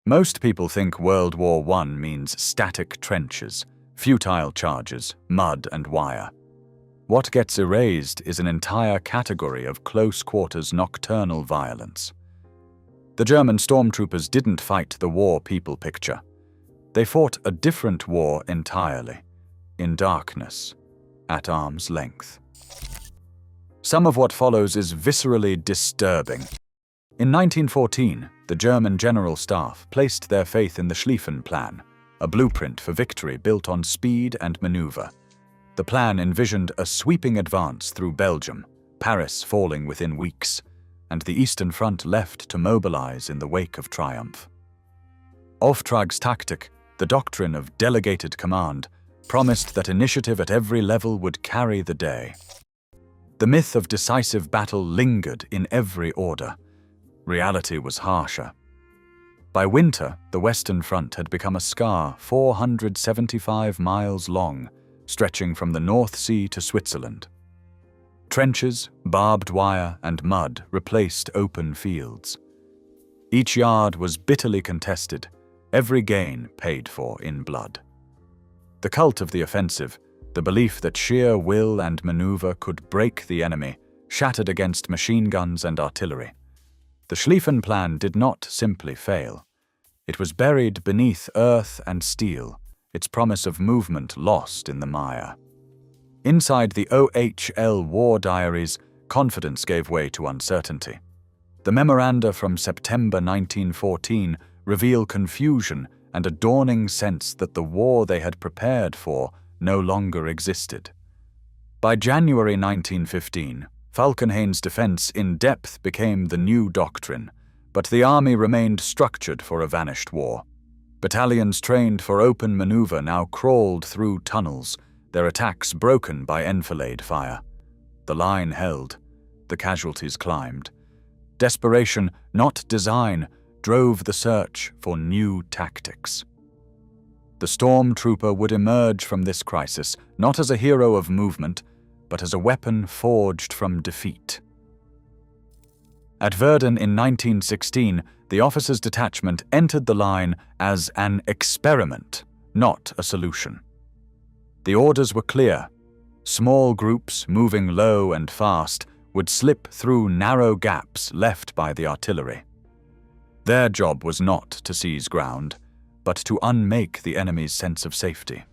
Most people think World War I means static trenches, futile charges, mud and wire. What gets erased is an entire category of close-quarters nocturnal violence. The German stormtroopers didn't fight the war people picture. They fought a different war entirely, in darkness, at arm's length. Some of what follows is viscerally disturbing. In 1914, the German General Staff placed their faith in the Schlieffen Plan, a blueprint for victory built on speed and maneuver. The plan envisioned a sweeping advance through Belgium, Paris falling within weeks, and the Eastern Front left to mobilize in the wake of triumph. Auftragstaktik, the doctrine of delegated command, promised that initiative at every level would carry the day. The myth of decisive battle lingered in every order. Reality was harsher. By winter, the Western Front had become a scar 475 miles long, stretching from the North Sea to Switzerland. Trenches, barbed wire, and mud replaced open fields. Each yard was bitterly contested, every gain paid for in blood. The cult of the offensive, the belief that sheer will and maneuver could break the enemy, shattered against machine guns and artillery. The Schlieffen Plan did not simply fail. It was buried beneath earth and steel, its promise of movement lost in the mire. Inside the OHL war diaries, confidence gave way to uncertainty. The memoranda from September 1914 reveal confusion and a dawning sense that the war they had prepared for no longer existed. By January 1915, Falkenhayn's defense in depth became the new doctrine, but the army remained structured for a vanished war. Battalions trained for open maneuver now crawled through tunnels, their attacks broken by enfilade fire. The line held, the casualties climbed. Desperation, not design, drove the search for new tactics. The Stormtrooper would emerge from this crisis not as a hero of movement, but as a weapon forged from defeat. At Verdun in 1916, the officers' detachment entered the line as an experiment, not a solution. The orders were clear. Small groups, moving low and fast, would slip through narrow gaps left by the artillery. Their job was not to seize ground, but to unmake the enemy's sense of safety.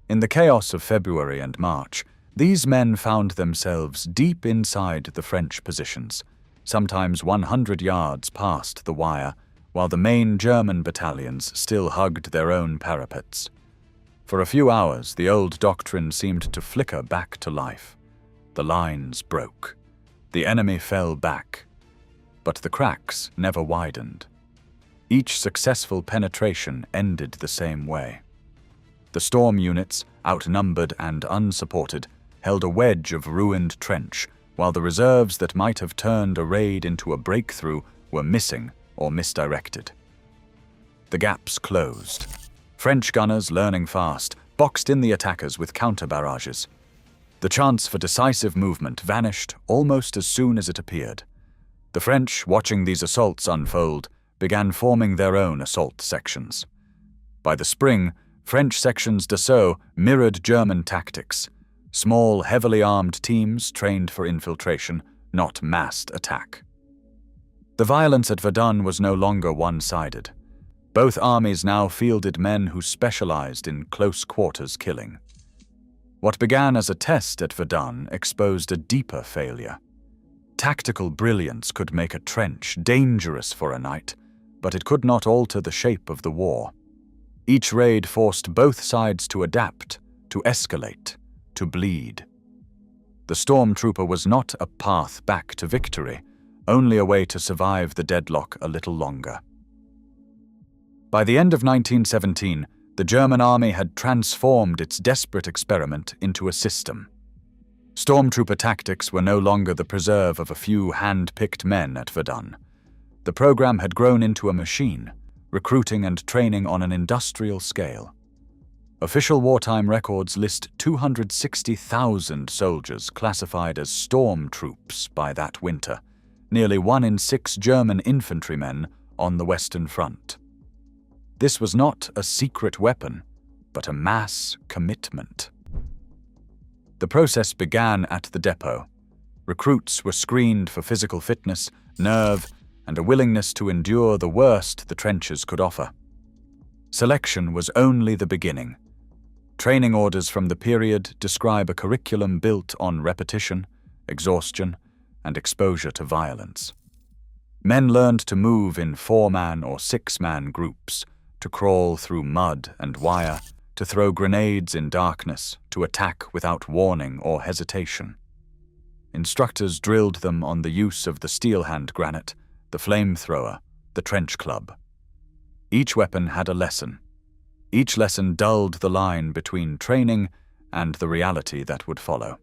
In the chaos of February and March, these men found themselves deep inside the French positions, sometimes 100 yards past the wire, while the main German battalions still hugged their own parapets. For a few hours, the old doctrine seemed to flicker back to life. The lines broke. The enemy fell back. But the cracks never widened. Each successful penetration ended the same way. The storm units, outnumbered and unsupported, held a wedge of ruined trench, while the reserves that might have turned a raid into a breakthrough were missing or misdirected. The gaps closed. French gunners, learning fast, boxed in the attackers with counter-barrages. The chance for decisive movement vanished almost as soon as it appeared. The French, watching these assaults unfold, began forming their own assault sections. By the spring, French sections d'assaut mirrored German tactics. Small, heavily armed teams trained for infiltration, not massed attack. The violence at Verdun was no longer one-sided. Both armies now fielded men who specialized in close-quarters killing. What began as a test at Verdun exposed a deeper failure. Tactical brilliance could make a trench dangerous for a night, but it could not alter the shape of the war. Each raid forced both sides to adapt, to escalate, to bleed. The Stormtrooper was not a path back to victory, only a way to survive the deadlock a little longer. By the end of 1917, the German army had transformed its desperate experiment into a system. Stormtrooper tactics were no longer the preserve of a few hand-picked men at Verdun. The program had grown into a machine, recruiting and training on an industrial scale. Official wartime records list 260,000 soldiers classified as storm troops by that winter, nearly 1 in 6 German infantrymen on the Western Front. This was not a secret weapon, but a mass commitment. The process began at the depot. Recruits were screened for physical fitness, nerve, and a willingness to endure the worst the trenches could offer. Selection was only the beginning. Training orders from the period describe a curriculum built on repetition, exhaustion, and exposure to violence. Men learned to move in 4-man or 6-man groups, to crawl through mud and wire, to throw grenades in darkness, to attack without warning or hesitation. Instructors drilled them on the use of the steel hand granite, the flamethrower, the trench club. Each weapon had a lesson. Each lesson dulled the line between training and the reality that would follow.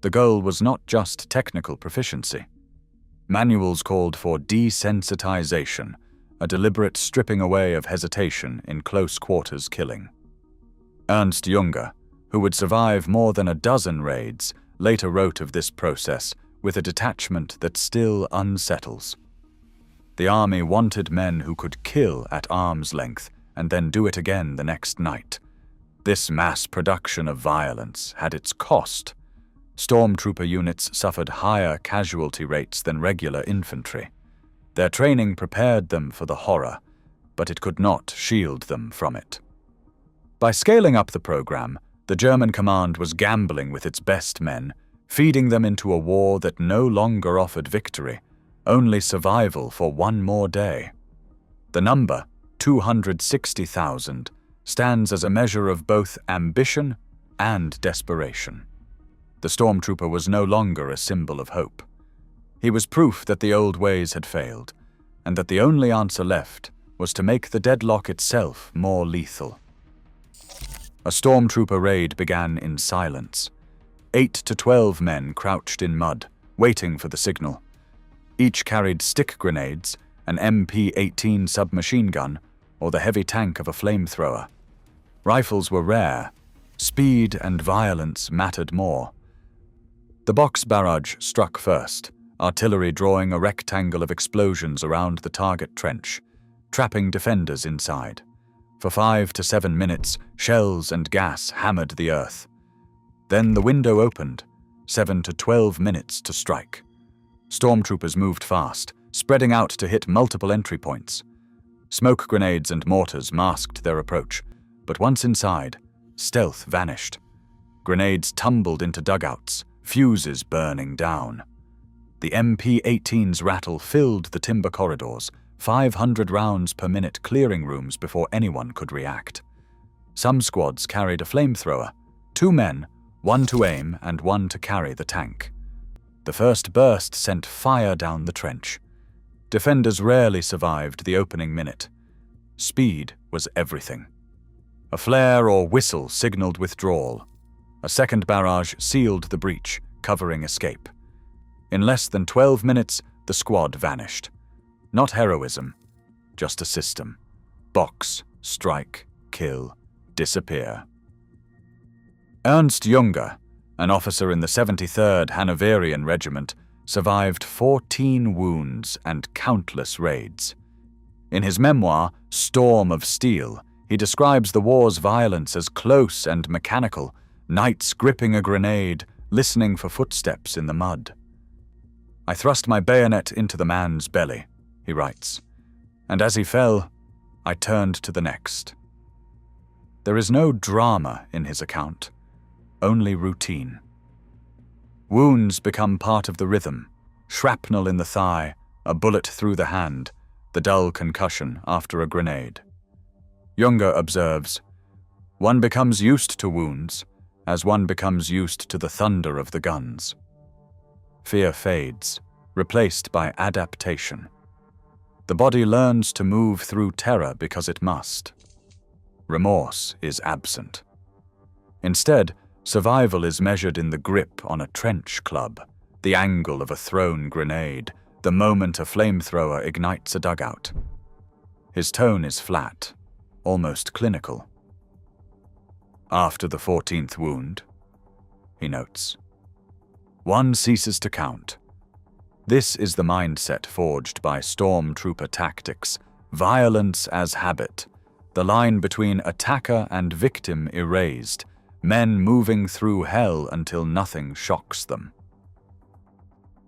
The goal was not just technical proficiency. Manuals called for desensitization, a deliberate stripping away of hesitation in close-quarters killing. Ernst Junger, who would survive more than a dozen raids, later wrote of this process with a detachment that still unsettles. The army wanted men who could kill at arm's length and then do it again the next night. This mass production of violence had its cost. Stormtrooper units suffered higher casualty rates than regular infantry. Their training prepared them for the horror, but it could not shield them from it. By scaling up the program, the German command was gambling with its best men, feeding them into a war that no longer offered victory, only survival for one more day. The number, 260,000, stands as a measure of both ambition and desperation. The Stormtrooper was no longer a symbol of hope. He was proof that the old ways had failed, and that the only answer left was to make the deadlock itself more lethal. A Stormtrooper raid began in silence. 8 to 12 men crouched in mud, waiting for the signal. Each carried stick grenades, an MP-18 submachine gun, or the heavy tank of a flamethrower. Rifles were rare. Speed and violence mattered more. The box barrage struck first, artillery drawing a rectangle of explosions around the target trench, trapping defenders inside. For 5 to 7 minutes, shells and gas hammered the earth. Then the window opened, 7 to 12 minutes to strike. Stormtroopers moved fast, spreading out to hit multiple entry points. Smoke grenades and mortars masked their approach, but once inside, stealth vanished. Grenades tumbled into dugouts, fuses burning down. The MP-18's rattle filled the timber corridors, 500 rounds per minute clearing rooms before anyone could react. Some squads carried a flamethrower, 2 men, 1 to aim and 1 to carry the tank. The first burst sent fire down the trench. Defenders rarely survived the opening minute. Speed was everything. A flare or whistle signaled withdrawal. A second barrage sealed the breach, covering escape. In less than 12 minutes, the squad vanished. Not heroism, just a system. Box, strike, kill, disappear. Ernst Junger, an officer in the 73rd Hanoverian Regiment, survived 14 wounds and countless raids. In his memoir, Storm of Steel, he describes the war's violence as close and mechanical, knights gripping a grenade, listening for footsteps in the mud. "I thrust my bayonet into the man's belly," he writes, "and as he fell, I turned to the next." There is no drama in his account, only routine. Wounds become part of the rhythm, shrapnel in the thigh, a bullet through the hand, the dull concussion after a grenade. Junger observes, "One becomes used to wounds, as one becomes used to the thunder of the guns." Fear fades, replaced by adaptation. The body learns to move through terror because it must. Remorse is absent. Instead, survival is measured in the grip on a trench club, the angle of a thrown grenade, the moment a flamethrower ignites a dugout. His tone is flat, almost clinical. "After the 14th wound," he notes, "one ceases to count." This is the mindset forged by Stormtrooper tactics, violence as habit, the line between attacker and victim erased, men moving through hell until nothing shocks them.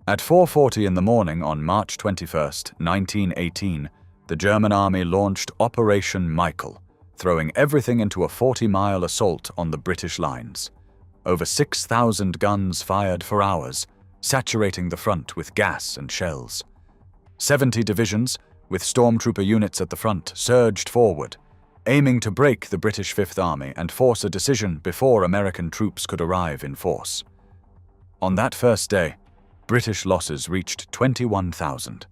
At 4:40 in the morning on March 21, 1918, the German army launched Operation Michael, throwing everything into a 40-mile assault on the British lines. Over 6,000 guns fired for hours, saturating the front with gas and shells. 70 divisions, with Stormtrooper units at the front, surged forward, aiming to break the British Fifth Army and force a decision before American troops could arrive in force. On that first day, British losses reached 21,000.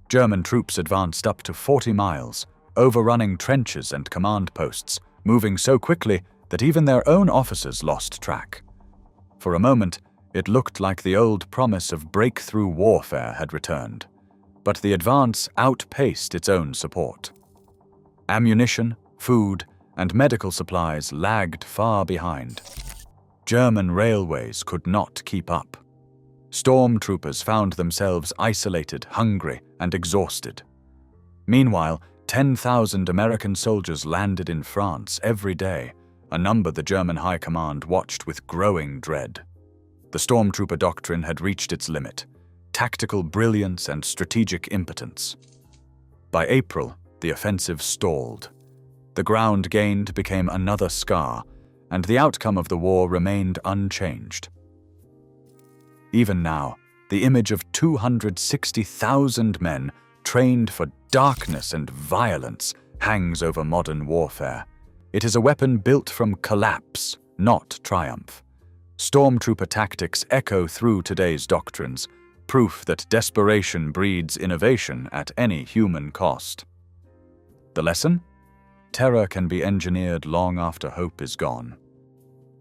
German troops advanced up to 40 miles, overrunning trenches and command posts, moving so quickly that even their own officers lost track. For a moment, it looked like the old promise of breakthrough warfare had returned, but the advance outpaced its own support. Ammunition, food, and medical supplies lagged far behind. German railways could not keep up. Stormtroopers found themselves isolated, hungry, and exhausted. Meanwhile, 10,000 American soldiers landed in France every day, a number the German High Command watched with growing dread. The Stormtrooper doctrine had reached its limit: tactical brilliance and strategic impotence. By April, the offensive stalled. The ground gained became another scar, and the outcome of the war remained unchanged. Even now, the image of 260,000 men trained for darkness and violence hangs over modern warfare. It is a weapon built from collapse, not triumph. Stormtrooper tactics echo through today's doctrines, proof that desperation breeds innovation at any human cost. The lesson? Terror can be engineered long after hope is gone.